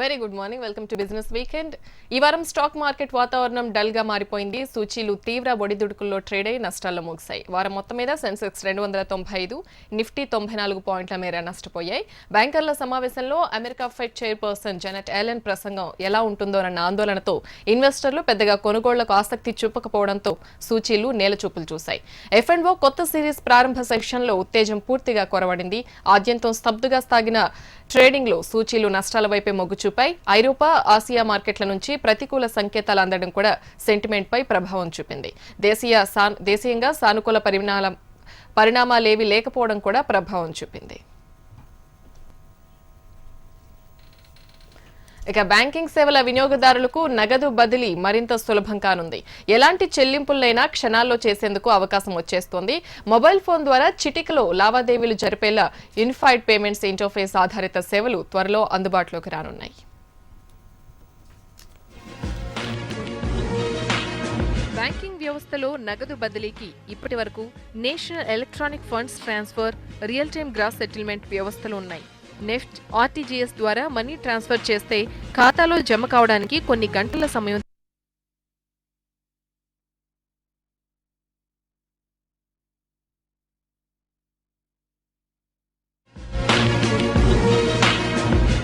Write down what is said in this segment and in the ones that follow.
Very good morning. Welcome to business weekend. ఈ వారం stock market వాతావరణం డల్ గా మారిపోయింది. సూచీలు తీవ్ర ఒడిదుడుకుల్లో ట్రేడ్ అయి నష్టాల్లో ముగిశాయి. వారం మొత్తం మీద సెన్సెక్స్ 295, నిఫ్టీ 94 పాయింట్ల మేర నష్టపోయాయి. బ్యాంకర్ల సమావేశంలో అమెరికా ఫెడ్ చైర్పర్సన్ జెనెట్ యెలెన్ ప్రసంగం ఎలా ఉంటుందోనన్న ఆందోళనతో ఇన్వెస్టర్లు పెద్దగా కొనుగోళ్లకు ఆసక్తి చూపకపోవడంతో సూచీలు నేలచూపులు చూశాయి. F&O కొత్త సిరీస్ ప్రారంభ సెషన్లో ఉత్తేజం పూర్తిగా కొరవడింది. ఆద్యంతం స్తబ్దుగా సాగిన ట్రేడింగ్ లో సూచీలు నష్టాల వైపే మొగ్గు చూపాయి. ఐరోపా, ఆసియా మార్కెట్ల నుంచి ప్రతికూల సంకేతాలు అందడం కూడా సెంటిమెంట్ పై ప్రభావం చూపింది. దేశీయంగా సానుకూల పరిణామాలేవి లేకపోవడం కూడా ప్రభావం చూపింది. ఇక బ్యాంకింగ్ సేవల వినియోగదారులకు నగదు బదిలీ మరింత సులభం కానుంది. ఎలాంటి చెల్లింపులైనా క్షణాల్లో చేసేందుకు అవకాశం వచ్చేస్తోంది. మొబైల్ ఫోన్ ద్వారా చిటికలో లావాదేవీలు జరిపేలా యూనిఫైడ్ పేమెంట్స్ ఇంటర్ఫేస్ ఆధారిత సేవలు త్వరలో అందుబాటులోకి రానున్నాయి. బ్యాంకింగ్ వ్యవస్థలో నగదు బదిలీకి ఇప్పటి వరకు national electronic funds transfer, real time gross settlement వ్యవస్థలు ఉన్నాయి. నెఫ్ట్, ఆర్టీజీఎస్ ద్వారా మనీ ట్రాన్స్ఫర్ చేస్తే ఖాతాలో జమ కావడానికి కొన్ని గంటల సమయం.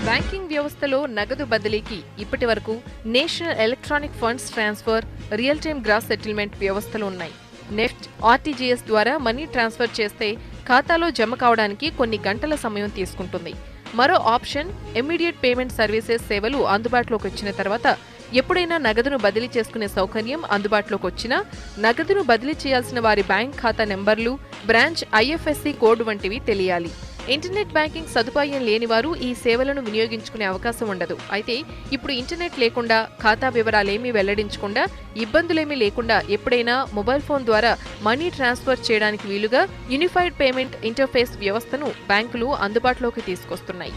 బ్యాంకింగ్ వ్యవస్థలో నగదు బదిలీకి ఇప్పటి వరకు national electronic funds transfer, real time gross settlement వ్యవస్థలు ఉన్నాయి. నెఫ్ట్, ఆర్టీజీఎస్ ద్వారా మనీ ట్రాన్స్ఫర్ చేస్తే ఖాతాలో జమ కావడానికి కొన్ని గంటల సమయం తీసుకుంటుంది. మరో ఆప్షన్ ఇమ్మీడియట్ పేమెంట్ సర్వీసెస్ సేవలు అందుబాటులోకి వచ్చిన తర్వాత ఎప్పుడైనా నగదును బదిలీ చేసుకునే సౌకర్యం అందుబాటులోకి వచ్చినా నగదును బదిలీ చేయాల్సిన వారి బ్యాంక్ ఖాతా నెంబర్లు, బ్రాంచ్ IFSC కోడ్ వంటివి తెలియాలి. ఇంటర్నెట్ బ్యాంకింగ్ సదుపాయం లేని వారు ఈ సేవలను వినియోగించుకునే అవకాశం ఉండదు. అయితే ఇప్పుడు ఇంటర్నెట్ లేకుండా, ఖాతా వివరాలేమీ వెల్లడించకుండా, ఇబ్బందులేమీ లేకుండా ఎప్పుడైనా మొబైల్ ఫోన్ ద్వారా మనీ ట్రాన్స్ఫర్ చేయడానికి వీలుగా యూనిఫైడ్ పేమెంట్ ఇంటర్ఫేస్ వ్యవస్థను బ్యాంకులు అందుబాటులోకి తీసుకొస్తున్నాయి.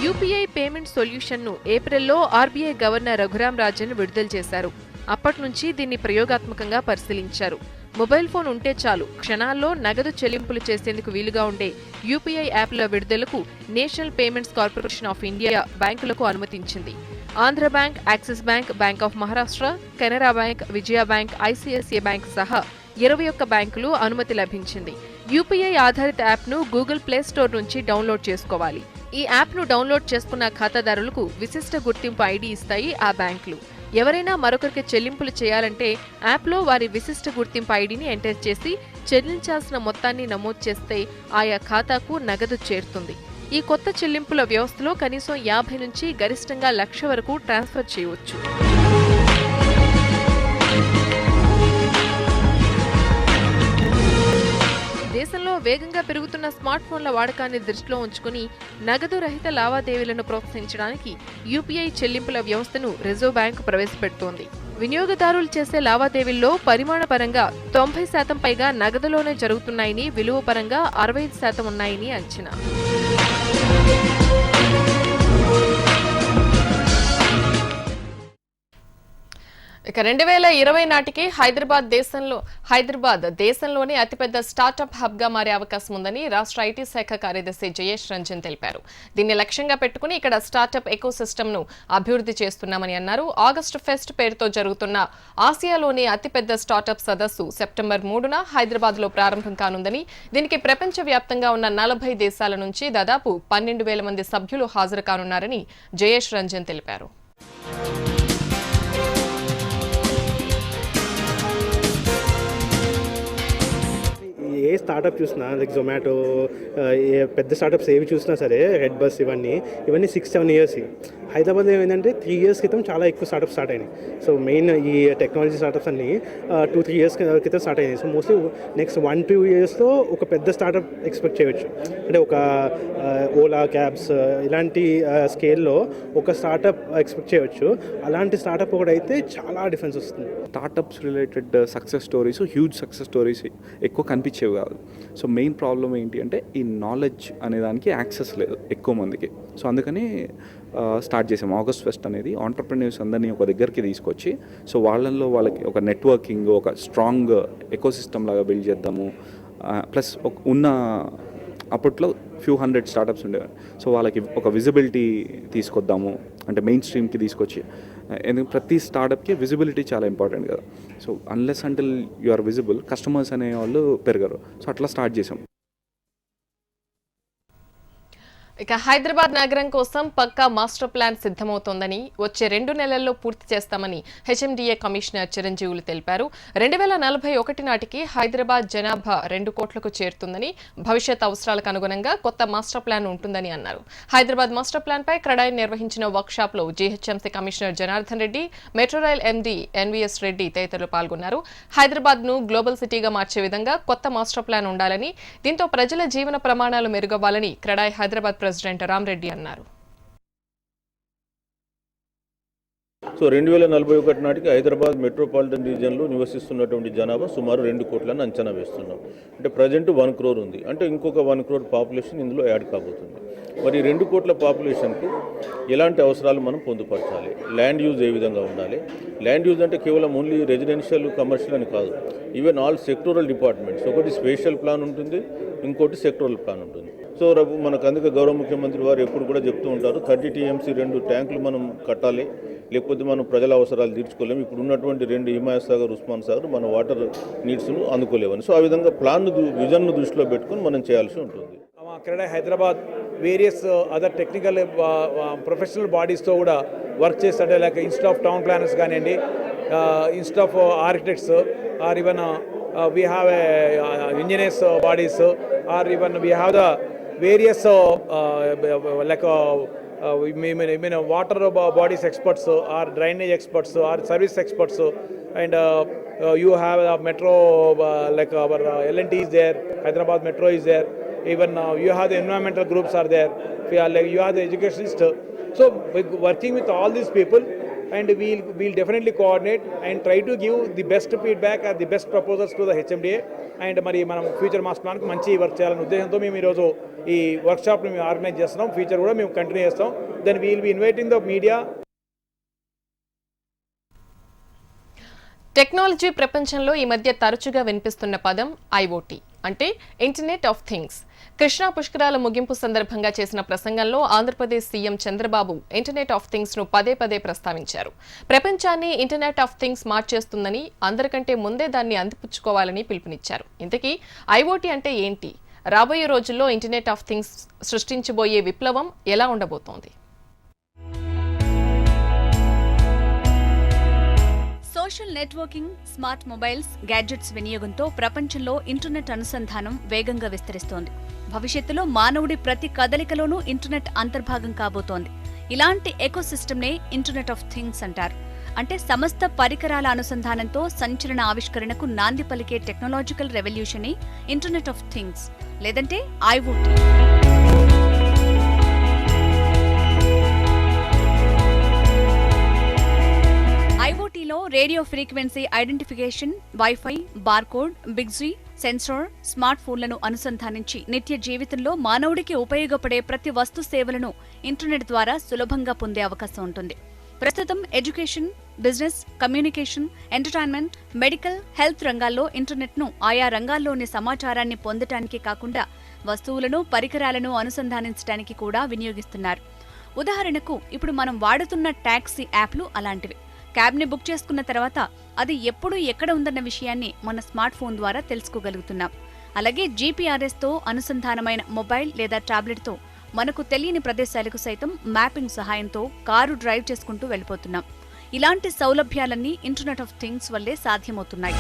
యూపీఐ పేమెంట్ సొల్యూషన్ను ఏప్రిల్లో RBI గవర్నర్ రఘురాం రాజన్ విడుదల చేశారు. అప్పటి నుంచి దీన్ని ప్రయోగాత్మకంగా పరిశీలించారు. మొబైల్ ఫోన్ ఉంటే చాలు క్షణాల్లో నగదు చెల్లింపులు చేసేందుకు వీలుగా ఉండే యూపీఐ యాప్ల విడుదలకు national payments corporation of India బ్యాంకులకు అనుమతించింది. Andhra bank, axis bank, bank of Maharashtra, Canara bank, Vijaya bank, ICICI bank సహా 21 బ్యాంకులు అనుమతి లభించింది. యూపీఐ ఆధారిత యాప్ను గూగుల్ ప్లే స్టోర్ నుంచి డౌన్లోడ్ చేసుకోవాలి. ఈ యాప్ను డౌన్లోడ్ చేసుకున్న ఖాతాదారులకు విశిష్ట గుర్తింపు ID ఇస్తాయి ఆ బ్యాంకులు. ఎవరైనా మరొకరికి చెల్లింపులు చేయాలంటే యాప్లో వారి విశిష్ట గుర్తింపు IDని ఎంటర్ చేసి చెల్లించాల్సిన మొత్తాన్ని నమోదు చేస్తే ఆయా ఖాతాకు నగదు చేరుతుంది. ఈ కొత్త చెల్లింపుల వ్యవస్థలో కనీసం 50 నుంచి గరిష్టంగా 1,00,000 వరకు ట్రాన్స్ఫర్ చేయవచ్చు. దేశంలో వేగంగా పెరుగుతున్న స్మార్ట్ ఫోన్ల వాడకాన్ని దృష్టిలో ఉంచుకుని నగదు రహిత లావాదేవీలను ప్రోత్సహించడానికి యూపీఐ చెల్లింపుల వ్యవస్థను రిజర్వ్ బ్యాంక్ ప్రవేశపెడుతోంది. వినియోగదారులు చేసే లావాదేవీల్లో పరిమాణపరంగా 90% పైగా నగదులోనే జరుగుతున్నాయని, విలువ పరంగా 65% ఉన్నాయని అంచనా. ఇక 2020 నాటికి హైదరాబాద్ దేశంలోనే అతిపెద్ద స్టార్టప్ హబ్ గా మారే అవకాశం ఉందని రాష్ట్ర IT శాఖ కార్యదర్శి జయేష్ రంజన్ తెలిపారు. దీన్ని లక్ష్యంగా పెట్టుకుని ఇక్కడ స్టార్టప్ ఎకోసిస్టమ్ ను అభివృద్ధి చేస్తున్నామని అన్నారు. ఆగస్టు ఫెస్ట్ పేరుతో జరుగుతున్న ఆసియాలోని అతిపెద్ద స్టార్టప్ సదస్సు సెప్టెంబర్ 3న హైదరాబాద్ లో ప్రారంభం కానుందని, దీనికి ప్రపంచవ్యాప్తంగా ఉన్న 40 దేశాల నుంచి దాదాపు 12,000 మంది సభ్యులు హాజరు కానున్నారని జయేష్ రంజన్ తెలిపారు. ఏ స్టార్టప్ చూసినా లైక్ జొమాటో, ఏ పెద్ద స్టార్టప్స్ ఏవి చూసినా సరే, రెడ్ బస్ ఇవన్నీ 6-7 ఇయర్స్. హైదరాబాద్లో ఏమైందంటే 3 ఇయర్స్ క్రితం చాలా ఎక్కువ స్టార్టప్స్ స్టార్ట్ అయినాయి. సో మెయిన్ ఈ టెక్నాలజీ స్టార్టప్స్ అన్ని 2-3 ఇయర్స్ క్రితం స్టార్ట్ అయినాయి. సో మోస్ట్లీ నెక్స్ట్ 1-2 ఇయర్స్లో ఒక పెద్ద స్టార్టప్ ఎక్స్పెక్ట్ చేయవచ్చు. అంటే ఒక ఓలా క్యాబ్స్ ఇలాంటి స్కేల్లో ఒక స్టార్టప్ ఎక్స్పెక్ట్ చేయవచ్చు. అలాంటి స్టార్టప్ ఒకటైతే చాలా డిఫరెన్స్ వస్తుంది. Startups related success stories, huge success stories ఎక్కువ కనిపించేవి కాదు. సో మెయిన్ ప్రాబ్లం ఏంటి అంటే ఈ నాలెడ్జ్ అనే దానికి యాక్సెస్ లేదు ఎక్కువ మందికి. సో అందుకని స్టార్ట్ చేసాము ఆగస్ట్ ఫెస్ట్ అనేది. ఆంటర్ప్రెన్యూర్స్ అందరినీ ఒక దగ్గరికి తీసుకొచ్చి సో వాళ్ళకి ఒక నెట్వర్కింగ్, ఒక స్ట్రాంగ్ ఎకోసిస్టమ్ లాగా బిల్డ్ చేద్దాము ప్లస్ ఉన్న అప్పట్లో ఫ్యూ హండ్రెడ్ స్టార్టప్స్ ఉండేవారు. సో వాళ్ళకి ఒక విజిబిలిటీ తీసుకొద్దాము అంటే మెయిన్ స్ట్రీమ్కి తీసుకొచ్చి, ఎందుకంటే ప్రతి స్టార్టప్కి విజిబిలిటీ చాలా ఇంపార్టెంట్ కదా. So unless until you are visible customers అనే వాళ్ళు పెరగరు. సో అట్లా స్టార్ట్ చేసాం. ఇక హైదరాబాద్ నగరం కోసం పక్కా మాస్టర్ ప్లాన్ సిద్ధమవుతోందని, వచ్చే 2 నెలల్లో పూర్తి చేస్తామని హెచ్ఎండిఏ కమిషనర్ చిరంజీవులు తెలిపారు. 2041 నాటికి హైదరాబాద్ జనాభా 2 కోట్లకు చేరుతుందని, భవిష్యత్ అవసరాలకు అనుగుణంగా కొత్త మాస్టర్ ప్లాన్ ఉంటుందని అన్నారు. హైదరాబాద్ మాస్టర్ ప్లాన్ పై క్రడాయి నిర్వహించిన వర్క్ షాప్ లో GHMC commissioner Janardhan Reddy, metro rail MD NVS Reddy తదితరులు పాల్గొన్నారు. హైదరాబాద్ ను గ్లోబల్ సిటీగా మార్చే విధంగా కొత్త మాస్టర్ ప్లాన్ ఉండాలని, దీంతో ప్రజల జీవన ప్రమాణాలు మెరుగవ్వాలని క్రడాయి హైదరాబాద్ ప్రెసిడెంట్ రామరెడ్డి అన్నారు. సో 2041 నాటికి హైదరాబాద్ మెట్రోపాలిటన్ రీజియన్లో నివసిస్తున్నటువంటి జనాభా సుమారు 2 కోట్లను అంచనా వేస్తున్నాం. అంటే ప్రజెంట్ 1 crore ఉంది, అంటే ఇంకొక 1 crore పాపులేషన్ ఇందులో యాడ్ కాబోతుంది. మరి 2 కోట్ల పాపులేషన్కు ఎలాంటి అవసరాలు మనం పొందుపరచాలి, ల్యాండ్ యూజ్ ఏ విధంగా ఉండాలి. ల్యాండ్ యూజ్ అంటే కేవలం ఓన్లీ రెసిడెన్షియల్ కమర్షియల్ అని కాదు, ఈవెన్ ఆల్ సెక్టోరల్ డిపార్ట్మెంట్స్, ఒకటి స్పేషల్ ప్లాన్ ఉంటుంది, ఇంకోటి సెక్టోరల్ ప్లాన్ ఉంటుంది. సో మనకు అందుకే గౌరవ ముఖ్యమంత్రి వారు ఎప్పుడు కూడా చెప్తూ ఉంటారు 30 TMC 2 ట్యాంకులు మనం కట్టాలి, లేకపోతే మనం ప్రజల అవసరాలు తీర్చుకోలేము. ఇప్పుడు ఉన్నటువంటి 2 హిమాయత్ సాగర్, ఉస్మాన్ సాగర్ మన వాటర్ నీడ్స్ను అందుకోలేవని. సో ఆ విధంగా విజన్ను దృష్టిలో పెట్టుకొని మనం చేయాల్సి ఉంటుంది. CREDAI Hyderabad various other technical professional బాడీస్తో కూడా వర్క్ చేస్తుంటే, like institute of town planners కానివ్వండి, institute of architects, or even we have engineers bodies, or even we have the various like water bodies experts or drainage experts or service experts, and you have a metro like our L&T is there, Hyderabad Metro is there, even you have the environmental groups are there, you have the educationists. So working with all these people, and we'll definitely coordinate and try to give the best feedback or the best proposals to the HMDA, and మరి మనం future master ప్లాన్కి మంచి work చేయాలనే ఉద్దేశంతో మేము ఈరోజు ఈ వర్క్షాప్ని మేము organise చేస్తున్నాం. ఫ్యూచర్ కూడా మేము కంటిన్యూ చేస్తాం. Then we'll be inviting the media. Technology ప్రపంచంలో ఈ మధ్య తరచుగా వినిపిస్తున్న పదం ఐఓటీ, అంటే ఇంటర్నెట్ ఆఫ్ థింగ్స్. కృష్ణా పుష్కరాల ముగింపు సందర్భంగా చేసిన ప్రసంగంలో Andhra Pradesh CM Chandrababu internet of things ను పదే పదే ప్రస్తావించారు. ప్రపంచాన్ని ఇంటర్నెట్ ఆఫ్ థింగ్స్ మార్చేస్తుందని, అందరికంటే ముందే దాన్ని అందిపుచ్చుకోవాలని పిలుపునిచ్చారు. ఇంతకీ ఐఓటీ అంటే ఏంటి? రాబోయే రోజుల్లో ఇంటర్నెట్ ఆఫ్ థింగ్స్ సృష్టించబోయే విప్లవం ఎలా ఉండబోతోంది? Social networking, smart mobiles, gadgets వినియోగంతో ప్రపంచంలో ఇంటర్నెట్ అనుసంధానం వేగంగా విస్తరిస్తోంది. భవిష్యత్తులో మానవుడి ప్రతి కదలికలోనూ ఇంటర్నెట్ అంతర్భాగం కాబోతోంది. ఇలాంటి ఎకోసిస్టమ్నే ఇంటర్నెట్ ఆఫ్ థింగ్స్ అంటారు. అంటే సమస్త పరికరాల అనుసంధానంతో సంచలన ఆవిష్కరణకు నాంది పలికే టెక్నాలజికల్ రెవల్యూషనే ఇంటర్నెట్ ఆఫ్ థింగ్స్, లేదంటే ఐఓటీ. ఐఓటీలో radio frequency identification, wifi, barcode, బిగ్జీ, సెన్సార్, స్మార్ట్ ఫోన్లను అనుసంధానించి నిత్య జీవితంలో మానవుడికి ఉపయోగపడే ప్రతి వస్తు సేవలను ఇంటర్నెట్ ద్వారా సులభంగా పొందే అవకాశం ఉంటుంది. ప్రస్తుతం education, business, communication, entertainment, medical, health రంగాల్లో ఇంటర్నెట్ను ఆయా రంగాల్లోని సమాచారాన్ని పొందటానికి కాకుండా వస్తువులను, పరికరాలను అనుసంధానించడానికి కూడా వినియోగిస్తున్నారు. ఉదాహరణకు ఇప్పుడు మనం వాడుతున్న టాక్సీ యాప్లు అలాంటివి. క్యాబ్ని బుక్ చేసుకున్న తర్వాత అది ఎప్పుడు ఎక్కడ ఉందన్న విషయాన్ని మన స్మార్ట్ ఫోన్ ద్వారా తెలుసుకోగలుగుతున్నాం. అలాగే జీపీఆర్ఎస్తో అనుసంధానమైన మొబైల్ లేదా టాబ్లెట్తో మనకు తెలియని ప్రదేశాలకు సైతం మ్యాపింగ్ సహాయంతో కారు డ్రైవ్ చేసుకుంటూ వెళ్ళిపోతున్నాం. ఇలాంటి సౌలభ్యాలన్నీ ఇంటర్నెట్ ఆఫ్ థింగ్స్ వల్లే సాధ్యమవుతున్నాయి.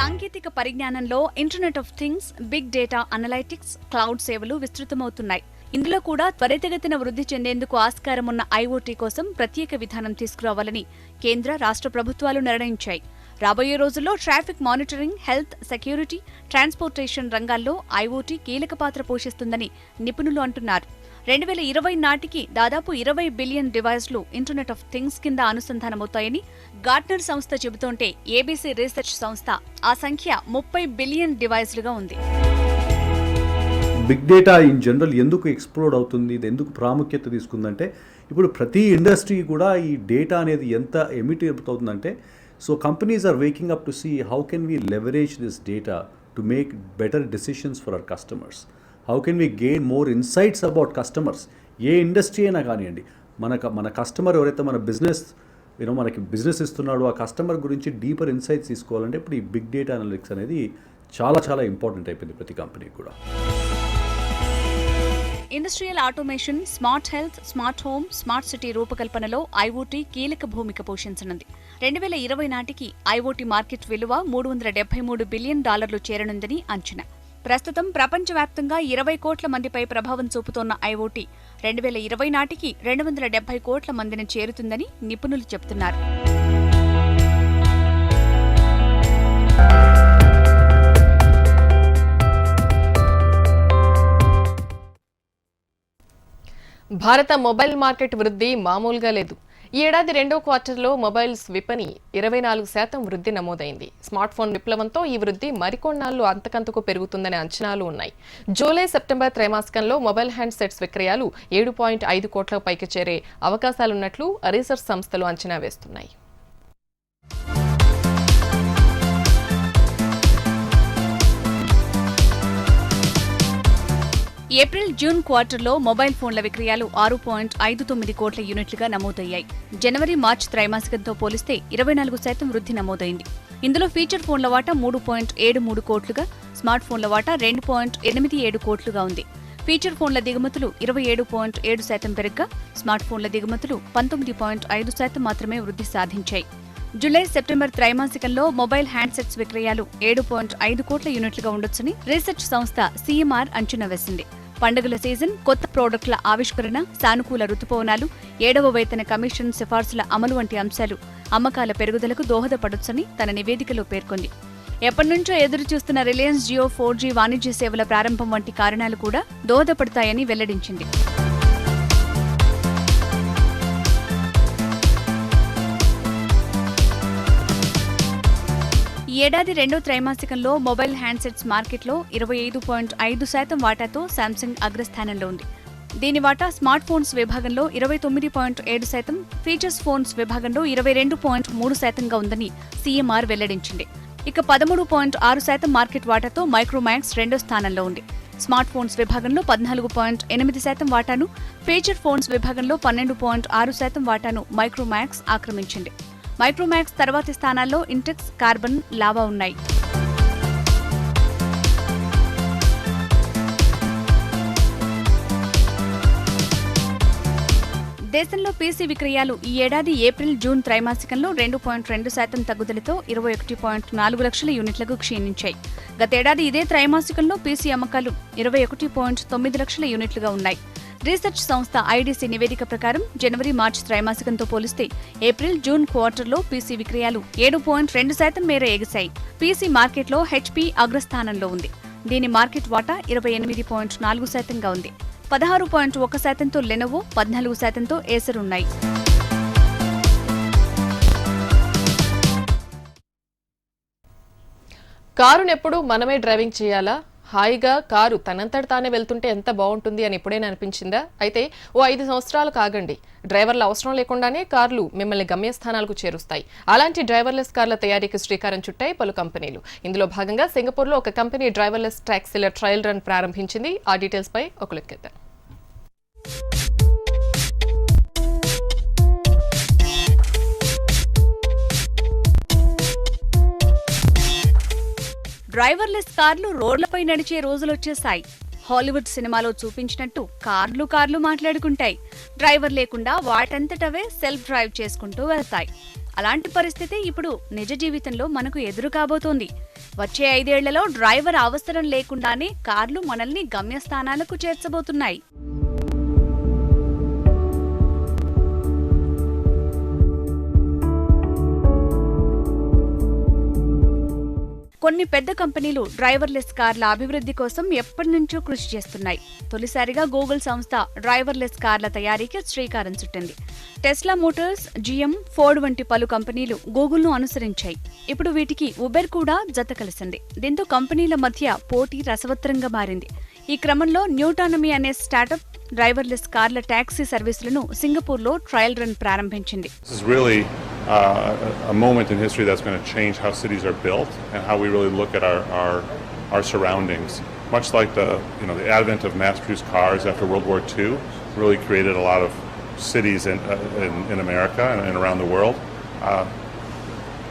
సాంకేతిక పరిజ్ఞానంలో internet of things, big data analytics, cloud సేవలు విస్తృతమవుతున్నాయి. ఇందులో కూడా త్వరితగతిన వృద్ధి చెందేందుకు ఆస్కారం ఉన్న ఐఓటీ కోసం ప్రత్యేక విధానం తీసుకురావాలని కేంద్ర, రాష్ట్ర ప్రభుత్వాలు నిర్ణయించాయి. రాబోయే రోజుల్లో traffic monitoring, health, security, transportation రంగాల్లో ఐఓటీ కీలక పాత్ర పోషిస్తుందని నిపుణులు అంటున్నారు. 2020 నాటికి దాదాపు 20 బిలియన్ డివైస్లు ఇంటర్నెట్ ఆఫ్ థింగ్స్ కింద అనుసంధానమవుతాయని గార్ట్నర్ సంస్థ చెబుతోంటే ఏబీసీ రీసెర్చ్ సంస్థ ఆ సంఖ్య 30 బిలియన్ డివైస్లుగా ఉంది. బిగ్ డేటా ఇన్ జనరల్ ఎందుకు ఎక్స్ప్లోర్డ్ అవుతుంది, ఇది ఎందుకు ప్రాముఖ్యత తీసుకుందంటే ఇప్పుడు ప్రతి ఇండస్ట్రీ కూడా ఈ డేటా అనేది ఎంత ఎమిట్ అవుతుందంటే, so companies are waking up to see how can we leverage this data to make better decisions for our customers. How can we gain more insights about customers. ఏ industry అయినా కానివ్వండి, మన customer ఎవరైతే మన business మనకి business ఇస్తున్నాడో ఆ customer గురించి deeper insights తీసుకోవాలంటే ఇప్పుడు ఈ బిగ్ డేటా అనలిటిక్స్ అనేది చాలా చాలా ఇంపార్టెంట్ అయిపోయింది ప్రతి కంపెనీకి కూడా. Industrial automation, smart health, smart home, smart city రూపకల్పనలో ఐఓటీ కీలక భూమిక పోషించనుంది. 2020 నాటికి ఐఓటీ మార్కెట్ విలువ $373 బిలియన్ చేరనుందని అంచనా. ప్రస్తుతం ప్రపంచవ్యాప్తంగా 20 కోట్ల మందిపై ప్రభావం చూపుతోన్న ఐఓటీ 2020 నాటికి 270 కోట్ల మందిని చేరుతుందని నిపుణులు చెబుతున్నారు. భారత మొబైల్ మార్కెట్ వృద్ధి మామూలుగా లేదు. ఈ ఏడాది రెండో క్వార్టర్లో మొబైల్స్ విపణి 24% వృద్ధి నమోదైంది. స్మార్ట్ ఫోన్ విప్లవంతో ఈ వృద్ధి మరికొన్నాళ్లు అంతకంతకు పెరుగుతుందనే అంచనాలు ఉన్నాయి. జూలై సెప్టెంబర్ త్రైమాసికంలో మొబైల్ హ్యాండ్ సెట్స్ విక్రయాలు 7.5 కోట్ల పైకి చేరే అవకాశాలున్నట్లు రీసెర్చ్ సంస్థలు అంచనా వేస్తున్నాయి. ఏప్రిల్ జూన్ క్వార్టర్లో మొబైల్ ఫోన్ల విక్రయాలు 6.59 కోట్ల యూనిట్లుగా నమోదయ్యాయి. జనవరి మార్చి త్రైమాసికంతో పోలిస్తే 24% వృద్ధి నమోదైంది. ఇందులో ఫీచర్ ఫోన్ల వాటా 3.73 కోట్లుగా, స్మార్ట్ ఫోన్ల వాటా 2.87 కోట్లుగా ఉంది. ఫీచర్ ఫోన్ల దిగుమతులు 27.7% పెరగ్గా, స్మార్ట్ ఫోన్ల దిగుమతులు 19.5% మాత్రమే వృద్ధి సాధించాయి. జూలై సెప్టెంబర్ త్రైమాసికంలో మొబైల్ హ్యాండ్సెట్స్ విక్రయాలు 7.5 కోట్ల యూనిట్లుగా ఉండొచ్చని రీసెర్చ్ సంస్థ CMR అంచనా వేసింది. పండుగల సీజన్, కొత్త ప్రోడక్టుల ఆవిష్కరణ, సానుకూల రుతుపవనాలు, 7వ వేతన కమిషన్ సిఫార్సుల అమలు వంటి అంశాలు అమ్మకాల పెరుగుదలకు దోహదపడొచ్చని తన నివేదికలో పేర్కొంది. ఎప్పటినుంచో ఎదురు చూస్తున్న రిలయన్స్ జియో 4G వాణిజ్య సేవల ప్రారంభం వంటి కారణాలు కూడా దోహదపడతాయని వెల్లడించింది. ఈ ఏడాది రెండో త్రైమాసికంలో మొబైల్ హ్యాండ్సెట్స్ మార్కెట్లో 25.5% వాటాతో శాంసంగ్ అగ్రస్థానంలో ఉంది. దీని వాటా స్మార్ట్ ఫోన్స్ విభాగంలో 29.7%, ఫీచర్స్ ఫోన్స్ విభాగంలో 22.3%గా ఉందని CMR వెల్లడించింది. ఇక 13.6% మార్కెట్ వాటాతో మైక్రోమాక్స్ రెండో స్థానంలో ఉంది. స్మార్ట్ ఫోన్స్ విభాగంలో 14.8% వాటాను, ఫీచర్ ఫోన్స్ విభాగంలో 12.6% వాటాను మైక్రోమాక్స్ ఆక్రమించింది. మైక్రోమాక్స్ తర్వాతి స్థానాల్లో ఇంటెక్స్, కార్బన్, లావా ఉన్నాయి. దేశంలో పీసీ విక్రయాలు ఈ ఏడాది ఏప్రిల్ జూన్ త్రైమాసికంలో 2.2% తగ్గుదలతో 21.4 లక్షల యూనిట్లకు క్షీణించాయి. గతేడాది ఇదే త్రైమాసికంలో పీసీ అమ్మకాలు 21.9 లక్షల యూనిట్లుగా ఉన్నాయి. రీసెర్చ్ సంస్థ IDC నివేదిక ప్రకారం జనవరి మార్చి త్రైమాసికంతో పోలిస్తే ఏప్రిల్ జూన్ క్వార్టర్లో పీసీ విక్రయాలు 7.2% మేర ఎగిశాయి. పీసీ మార్కెట్లో HP అగ్రస్థానంలో ఉంది. దీని మార్కెట్ వాటా 28.4%గా ఉంది. 16.1%తో లెనోవో, 14%తో ఏసర్ ఉన్నాయి. కారునెప్పుడు మనమే డ్రైవింగ్ చేయాలా? హాయిగా కారు తనంతట తానే వెళ్తుంటే ఎంత బాగుంటుంది అని ఎప్పుడైనా అనిపించిందా? అయితే ఓ 5 సంవత్సరాలు కాగండి, డ్రైవర్ల అవసరం లేకుండానే కార్లు మిమ్మల్ని గమ్యస్థానాలకు చేరుస్తాయి. అలాంటి డ్రైవర్లెస్ కార్ల తయారీకి శ్రీకారం చుట్టాయి పలు కంపెనీలు. ఇందులో భాగంగా సింగపూర్లో ఒక కంపెనీ డ్రైవర్లెస్ టాక్సీల ట్రయల్ రన్ ప్రారంభించింది. ఆ డీటెయిల్స్ పై ఒక లెక్కేద్దాం. డ్రైవర్లెస్ కార్లు రోడ్లపై నడిచే రోజులొచ్చేశాయి. హాలీవుడ్ సినిమాలో చూపించినట్టు కార్లు మాట్లాడుకుంటాయి. డ్రైవర్ లేకుండా వాటంతటవే సెల్ఫ్ డ్రైవ్ చేసుకుంటూ వెళ్తాయి. అలాంటి పరిస్థితి ఇప్పుడు నిజ జీవితంలో మనకు ఎదురు కాబోతోంది. వచ్చే 5 ఏళ్లలో డ్రైవర్ అవసరం లేకుండానే కార్లు మనల్ని గమ్యస్థానాలకు చేర్చబోతున్నాయి. కొన్ని పెద్ద కంపెనీలు డ్రైవర్లెస్ కార్ల అభివృద్ధి కోసం ఎప్పటినుంచో కృషి చేస్తున్నాయి. తొలిసారిగా గూగుల్ సంస్థ డ్రైవర్లెస్ కార్ల తయారీకి శ్రీకారం చుట్టింది. టెస్లా మోటార్స్, GM, ఫోర్డ్ వంటి పలు కంపెనీలు గూగుల్ను అనుసరించాయి. ఇప్పుడు వీటికి ఉబెర్ కూడా జత కలిసింది. దీంతో కంపెనీల మధ్య పోటీ రసవత్తరంగా మారింది. ఈ క్రమంలో న్యూటానమీ అనే స్టార్టప్ డ్రైవర్లెస్ కార్ల టాక్సీ సర్వీసులను సింగపూర్లో ట్రయల్ రన్ ప్రారంభించింది. This is really a moment in history that's going to change how cities are built and how we really look at our surroundings. Much like the advent of mass-produced cars after World War II really created a lot of cities in America and around the world.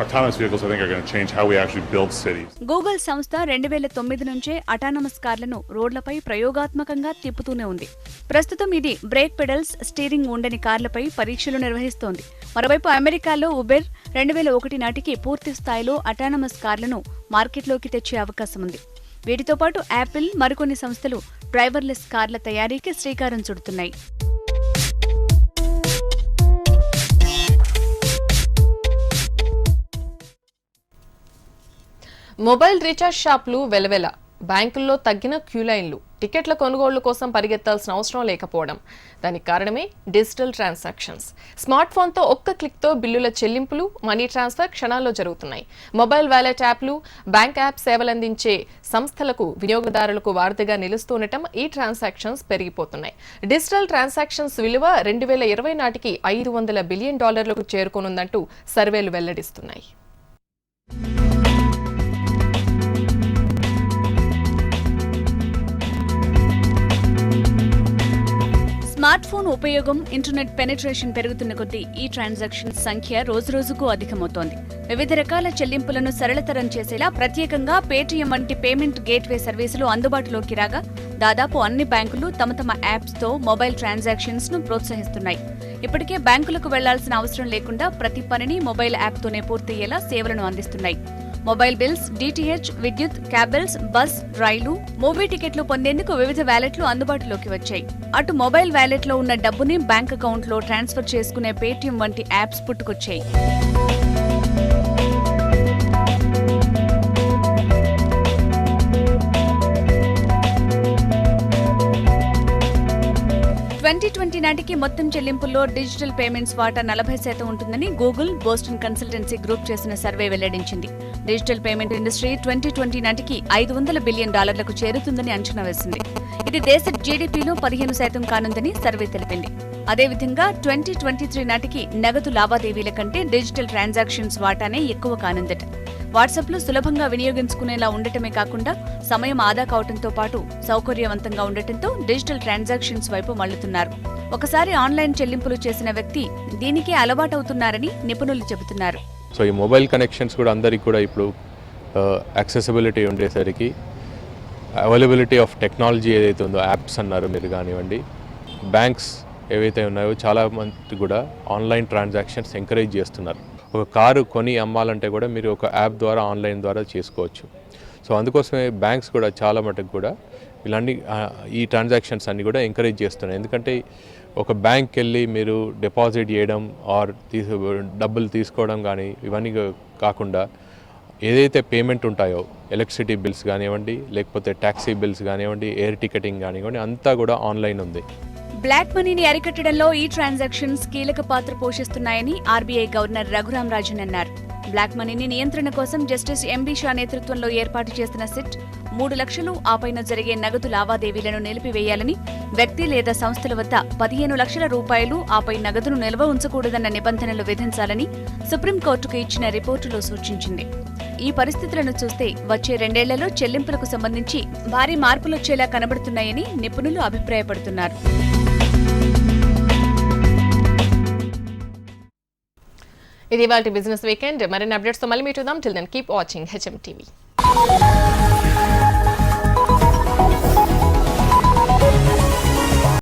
Autonomous vehicles, I think, are going to change how we actually build cities. Google సంస్థ 2009 నుంచే autonomous కార్లను రోడ్లపై ప్రయోగాత్మకంగా తిప్పుతూనే ఉంది. ప్రస్తుతం ఇది break pedals, steering ఉండని కార్లపై పరీక్షలు నిర్వహిస్తోంది. మరోవైపు అమెరికాలో ఉబెర్ 2001 నాటికి పూర్తి స్థాయిలో అటానమస్ కార్లను మార్కెట్లోకి తెచ్చే అవకాశం ఉంది. వీటితో పాటు యాపిల్, మరికొన్ని సంస్థలు డ్రైవర్లెస్ కార్ల తయారీకి శ్రీకారం చుడుతున్నాయి. మొబైల్ రీఛార్జ్ షాపులు వెలవెల, బ్యాంకుల్లో తగ్గిన క్యూ లైన్లు, టికెట్ల కొనుగోళ్ల కోసం పరిగెత్తాల్సిన అవసరం లేకపోవడం. దానికి కారణమే డిజిటల్ ట్రాన్సాక్షన్స్. స్మార్ట్ ఫోన్తో ఒక్క క్లిక్తో బిల్లుల చెల్లింపులు, మనీ ట్రాన్స్ఫర్ క్షణాల్లో జరుగుతున్నాయి. మొబైల్ వాలెట్ యాప్లు, బ్యాంక్ యాప్ సేవలందించే సంస్థలకు వినియోగదారులకు వారధిగా నిలుస్తుండటం ఈ ట్రాన్సాక్షన్స్ పెరిగిపోతున్నాయి. డిజిటల్ ట్రాన్సాక్షన్స్ విలువ 2020 నాటికి $500 బిలియన్ చేరుకోనుందంటూ సర్వేలు వెల్లడిస్తున్నాయి. స్మార్ట్ ఫోన్ ఉపయోగం, ఇంటర్నెట్ పెనిట్రేషన్ పెరుగుతున్న కొద్దీ ఈ ట్రాన్సాక్షన్స్ సంఖ్య రోజురోజుకు అధికమవుతోంది. వివిధ రకాల చెల్లింపులను సరళతరం చేసేలా ప్రత్యేకంగా పేటీఎం వంటి పేమెంట్ గేట్వే సర్వీసులు అందుబాటులోకి రాగా దాదాపు అన్ని బ్యాంకులు తమ తమ యాప్స్తో మొబైల్ ట్రాన్సాక్షన్స్ ను ప్రోత్సహిస్తున్నాయి. ఇప్పటికే బ్యాంకులకు వెళ్లాల్సిన అవసరం లేకుండా ప్రతి పనిని మొబైల్ యాప్తోనే పూర్తయ్యేలా సేవలను అందిస్తున్నాయి. మొబైల్ బిల్స్, డిటిహెచ్, విద్యుత్, క్యాబెల్స్, బస్, రైలు, మూవీ టికెట్లు పొందేందుకు వివిధ వ్యాలెట్లు అందుబాటులోకి వచ్చాయి. అటు మొబైల్ వ్యాలెట్లో ఉన్న డబ్బుని బ్యాంక్ అకౌంట్లో ట్రాన్స్ఫర్ చేసుకునే పేటీఎం వంటి యాప్స్ పుట్టుకొచ్చాయి. నాటికి మొత్తం చెల్లింపుల్లో డిజిటల్ పేమెంట్స్ వాటా 40% ఉంటుందని గూగుల్, బోస్టన్ కన్సల్టెన్సీ గ్రూప్ చేసిన సర్వే వెల్లడించింది. డిజిటల్ పేమెంట్ ఇండస్ట్రీ 2020 నాటికి $500 బిలియన్ చేరుతుందని అంచనా వేసింది. ఇది దేశ జీడీపీలో 15% కానుందని సర్వే తెలిపింది. అదేవిధంగా 2023 నాటికి నగదు లావాదేవీల కంటే డిజిటల్ ట్రాన్సాక్షన్స్ వాటానే ఎక్కువ కానుందట. వాట్సాప్లో సులభంగా వినియోగించుకునేలా ఉండటమే కాకుండా సమయం ఆదా కావడంతో పాటు సౌకర్యవంతంగా ఉండటంతో డిజిటల్ ట్రాన్సాక్షన్స్ వైపు మళ్లుతున్నారు. ఒకసారి ఆన్లైన్ చెల్లింపులు చేసిన వ్యక్తి దీనికే అలవాటవుతున్నారని నిపుణులు చెబుతున్నారు. సో ఈ మొబైల్ కనెక్షన్స్ కూడా అందరికీ కూడా ఇప్పుడు యాక్సెసిబిలిటీ ఉండేసరికి అవైలబిలిటీ ఆఫ్ టెక్నాలజీ ఏదైతే ఉందో, యాప్స్ అన్నారు మీరు కానివ్వండి, బ్యాంక్స్ ఏవైతే ఉన్నాయో చాలా మంది కూడా ఆన్లైన్ ట్రాన్సాక్షన్స్ ఎంకరేజ్ చేస్తున్నారు. ఒక కారు కొని అమ్మాలంటే కూడా మీరు ఒక యాప్ ద్వారా, ఆన్లైన్ ద్వారా చేసుకోవచ్చు. సో అందుకోసమే బ్యాంక్స్ కూడా చాలా మటుకు కూడా ఇలాంటి ఈ ట్రాన్సాక్షన్స్ అన్నీ కూడా ఎంకరేజ్ చేస్తున్నాయి. ఎందుకంటే ఒక బ్యాంక్కి వెళ్ళి మీరు డిపాజిట్ చేయడం ఆర్ డబ్బులు తీసుకోవడం కానీ ఇవన్నీ కాకుండా ఏదైతే పేమెంట్ ఉంటాయో, ఎలక్ట్రిసిటీ బిల్స్ కానివ్వండి, లేకపోతే ట్యాక్సీ బిల్స్ కానివ్వండి, ఎయిర్ టికెటింగ్ కానివ్వండి, అంతా కూడా ఆన్లైన్ ఉంది. బ్లాక్ మనీని అరికట్టడంలో ఈ ట్రాన్సాక్షన్స్ కీలక పాత్ర పోషిస్తున్నాయని ఆర్బీఐ గవర్నర్ రఘురామ్ రాజన్ అన్నారు. బ్లాక్ మనీని నియంత్రణ కోసం జస్టిస్ ఎంబీ షా నేతృత్వంలో ఏర్పాటు చేసిన సిట్ 3 లక్షలు ఆపైన జరిగే నగదు లావాదేవీలను నిలిపివేయాలని, వ్యక్తి లేదా సంస్థల వద్ద 15 లక్షల రూపాయలు ఆపై నగదును నిల్వ ఉంచకూడదన్న నిబంధనలు విధించాలని సుప్రీంకోర్టుకు ఇచ్చిన రిపోర్టులో సూచించింది. ఈ పరిస్థితులను చూస్తే వచ్చే 2 ఏళ్లలో చెల్లింపులకు సంబంధించి భారీ మార్పులొచ్చేలా కనబడుతున్నాయని నిపుణులు అభిప్రాయపడుతున్నారు. ఇది ఇవాల్టి బిజినెస్ వీకెండ్. మరిన్ని అప్డేట్స్తో మళ్ళీ మీట్ చూద్దాం. Till then keep watching HM TV.